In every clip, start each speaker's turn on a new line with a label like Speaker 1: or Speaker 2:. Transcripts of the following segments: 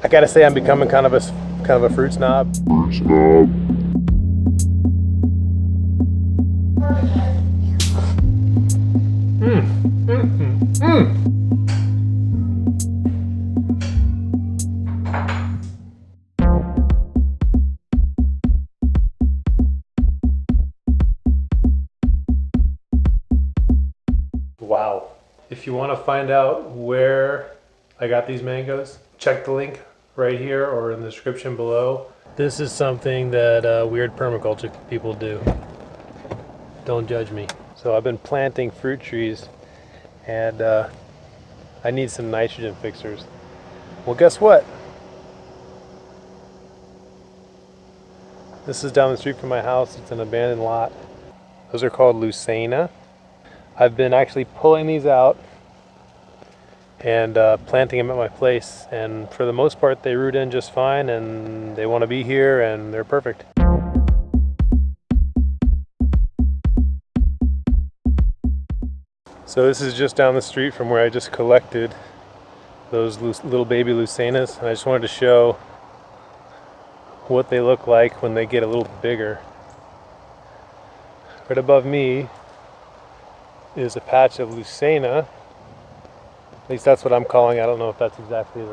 Speaker 1: I gotta say I'm becoming kind of a fruit snob. Wow. If you want to find out where I got these mangoes, check the link right here or in the description below. This is something that weird permaculture people do. Don't judge me. So I've been planting fruit trees and I need some nitrogen fixers. Well, guess what? This is down the street from my house. It's an abandoned lot. Those are called Leucaena. I've been actually pulling these out and planting them at my place, and for the most part they root in just fine and they want to be here and they're perfect. So this is just down the street from where I just collected those little baby Leucaenas, and I just wanted to show what they look like when they get a little bigger. Right above me is a patch of Leucaena. At least that's what I'm calling it. I don't know if that's exactly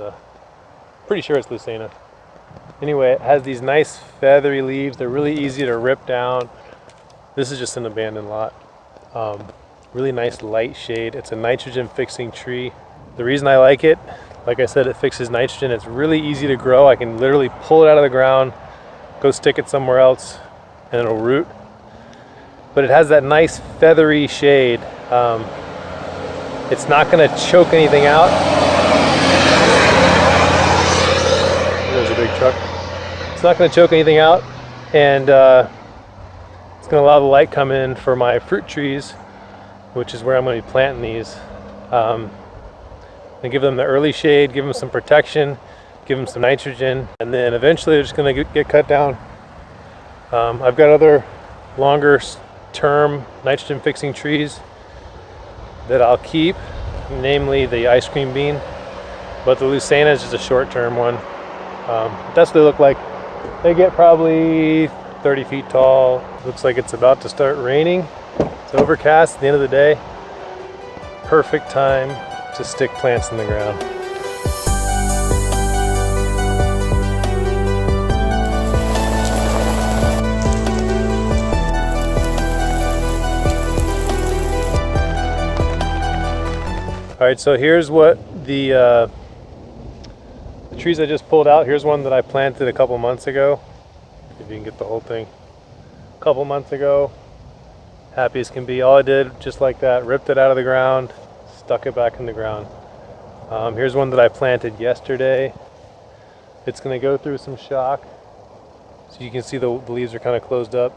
Speaker 1: pretty sure it's Leucaena. Anyway, it has these nice feathery leaves. They're really easy to rip down. This is just an abandoned lot. Really nice light shade. It's a nitrogen fixing tree. The reason I like it, like I said, it fixes nitrogen. It's really easy to grow. I can literally pull it out of the ground, go stick it somewhere else, and it'll root. But it has that nice feathery shade. It's not going to choke anything out. There's a big truck. It's not going to choke anything out, and it's going to allow the light come in for my fruit trees, which is where I'm going to be planting these. And give them the early shade, give them some protection, give them some nitrogen, and then eventually they're just going to get cut down. I've got other longer term nitrogen fixing trees that I'll keep, namely the ice cream bean, but the Leucaena is just a short term one. That's what they look like. They get probably 30 feet tall. Looks like it's about to start raining. It's overcast at the end of the day. Perfect time to stick plants in the ground. All right, so here's what the trees I just pulled out. Here's one that I planted a couple months ago. If you can get the whole thing. A couple months ago. Happy as can be. All I did, just like that, ripped it out of the ground, stuck it back in the ground. Here's one that I planted yesterday. It's going to go through some shock. So you can see the leaves are kind of closed up.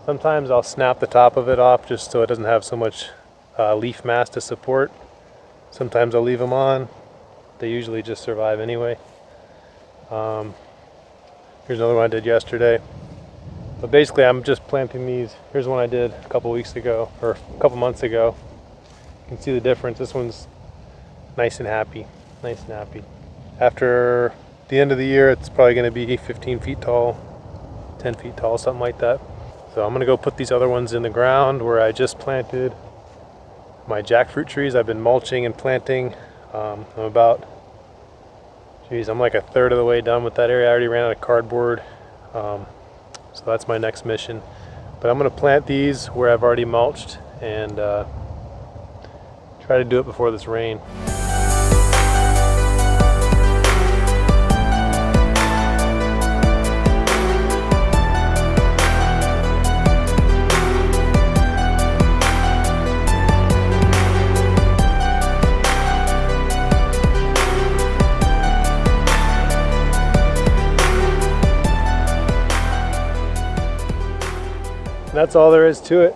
Speaker 1: Sometimes I'll snap the top of it off just so it doesn't have so much leaf mass to support. Sometimes I'll leave them on. They usually just survive anyway. Here's another one I did yesterday. But basically I'm just planting these. Here's one I did a couple weeks ago, or a couple months ago. You can see the difference. This one's nice and happy. Nice and happy. After the end of the year, it's probably going to be 15 feet tall, 10 feet tall, something like that. So I'm going to go put these other ones in the ground where I just planted my jackfruit trees. I've been mulching and planting. I'm like a third of the way done with that area. I already ran out of cardboard. So that's my next mission. But I'm going to plant these where I've already mulched and try to do it before this rain. That's all there is to it.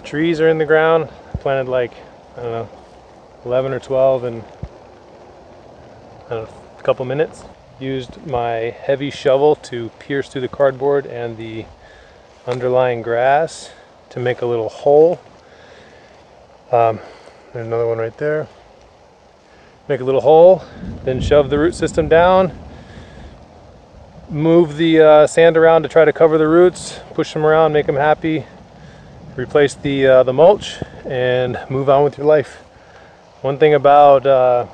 Speaker 1: Trees are in the ground. I planted like, I don't know, 11 or 12 in a couple minutes. Used my heavy shovel to pierce through the cardboard and the underlying grass to make a little hole. There's another one right there. make a little hole, then shove the root system down, move the sand around to try to cover the roots, push them around, make them happy, replace the mulch, and move on with your life. One thing about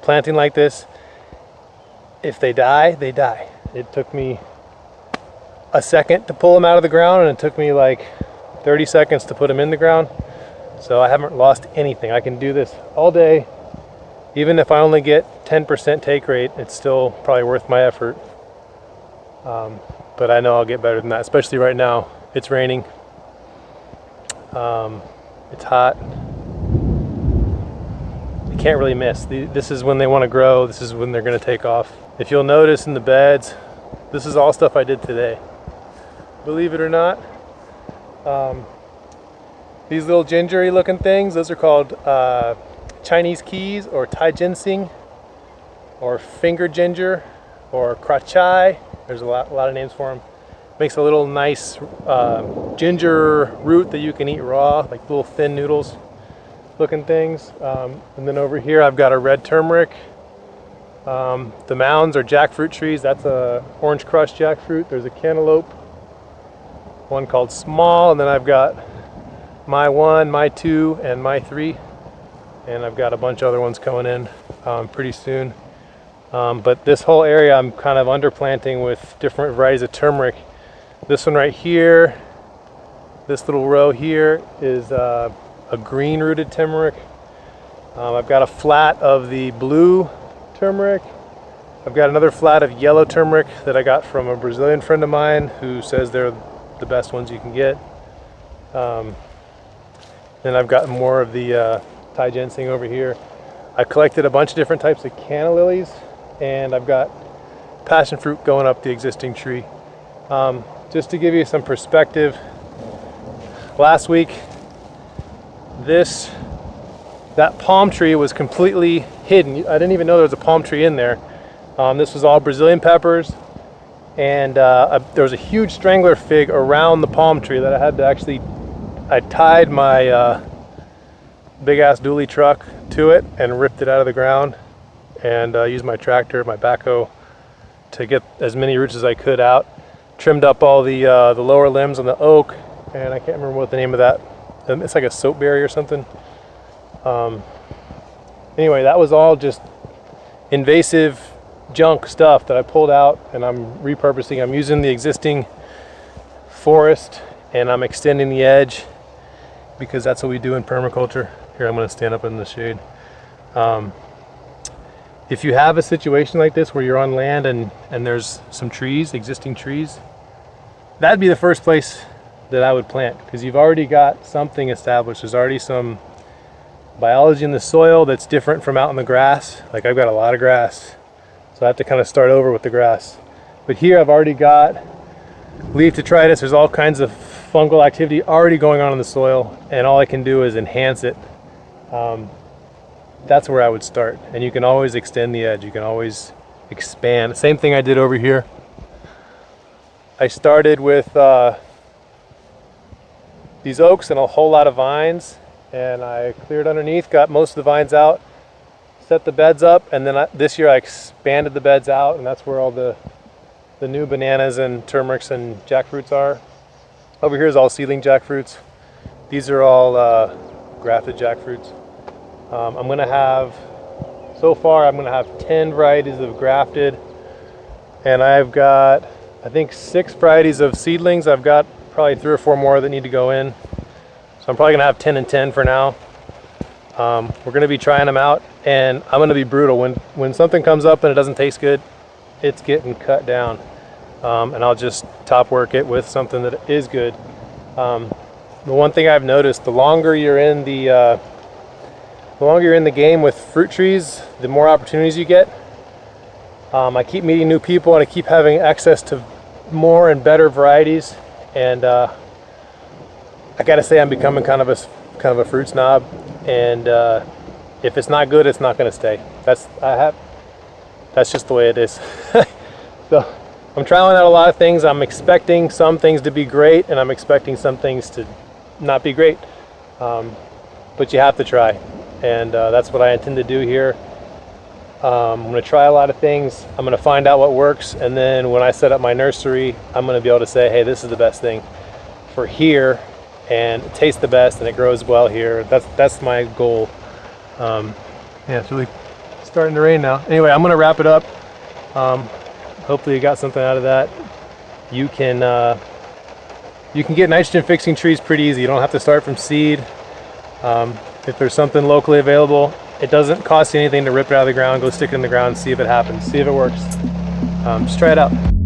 Speaker 1: planting like this, if they die, they die. It took me a second to pull them out of the ground, and it took me like 30 seconds to put them in the ground. So I haven't lost anything. I can do this all day. Even if I only get 10% take rate, it's still probably worth my effort. But I know I'll get better than that, especially right now. It's raining. It's hot. You can't really miss. This is when they want to grow. This is when they're going to take off. If you'll notice in the beds, this is all stuff I did today. Believe it or not. These little gingery looking things, those are called Chinese keys, or Tai Ginseng, or finger ginger, or crachai. There's a lot of names for them. Makes a little nice ginger root that you can eat raw, like little thin noodles looking things. And then over here I've got a red turmeric. The mounds are jackfruit trees. That's a orange crush jackfruit. There's a cantaloupe, one called Small, and then I've got my 1, my 2, and my 3. And I've got a bunch of other ones coming in pretty soon. But this whole area I'm kind of underplanting with different varieties of turmeric. This one right here, this little row here is a green rooted turmeric. I've got a flat of the blue turmeric. I've got another flat of yellow turmeric that I got from a Brazilian friend of mine who says they're the best ones you can get. Then I've got more of the Tai Ginseng over here. I collected a bunch of different types of canna lilies, and I've got passion fruit going up the existing tree. Just to give you some perspective, last week that palm tree was completely hidden. I didn't even know there was a palm tree in there. This was all Brazilian peppers, and there was a huge strangler fig around the palm tree that I had to actually, I tied my big ass dually truck to it and ripped it out of the ground, and used my tractor, my backhoe, to get as many roots as I could out. Trimmed up all the lower limbs on the oak, and I can't remember what the name of that. It's like a soapberry or something. Anyway, that was all just invasive junk stuff that I pulled out, and I'm repurposing. I'm using the existing forest, and I'm extending the edge, because that's what we do in permaculture. Here, I'm going to stand up in the shade. If you have a situation like this where you're on land and there's some trees, existing trees, that'd be the first place that I would plant, because you've already got something established. There's already some biology in the soil that's different from out in the grass. Like, I've got a lot of grass, so I have to kind of start over with the grass. But here I've already got leaf detritus. There's all kinds of fungal activity already going on in the soil, and all I can do is enhance it. That's where I would start, and you can always extend the edge. You can always expand. Same thing I did over here. I started with these oaks and a whole lot of vines, and I cleared underneath, got most of the vines out, set the beds up, and then this year I expanded the beds out, and that's where all the new bananas and turmerics and jackfruits are. Over here is all seedling jackfruits. These are all grafted jackfruits. I'm gonna have, so far I'm gonna have 10 varieties of grafted, and I've got, I think, 6 varieties of seedlings. I've got probably 3 or 4 more that need to go in. So I'm probably gonna have 10 and 10 for now. We're gonna be trying them out, and I'm gonna be brutal. When something comes up and it doesn't taste good, it's getting cut down. And I'll just top work it with something that is good. The one thing I've noticed, the longer you're in the game with fruit trees, the more opportunities you get. I keep meeting new people, and I keep having access to more and better varieties, and I gotta say I'm becoming kind of a fruit snob, and if it's not good, it's not gonna stay. That's just the way it is. So I'm trying out a lot of things. I'm expecting some things to be great, and I'm expecting some things to not be great, but you have to try. and that's what I intend to do here. I'm going to try a lot of things. I'm going to find out what works, and then when I set up my nursery, I'm going to be able to say, hey, this is the best thing for here, and it tastes the best and it grows well here. That's my goal. Yeah, it's really starting to rain now. Anyway, I'm going to wrap it up. Hopefully you got something out of that. You can get nitrogen fixing trees pretty easy. You don't have to start from seed. If there's something locally available, it doesn't cost you anything to rip it out of the ground, go stick it in the ground, see if it happens, see if it works. Just try it out.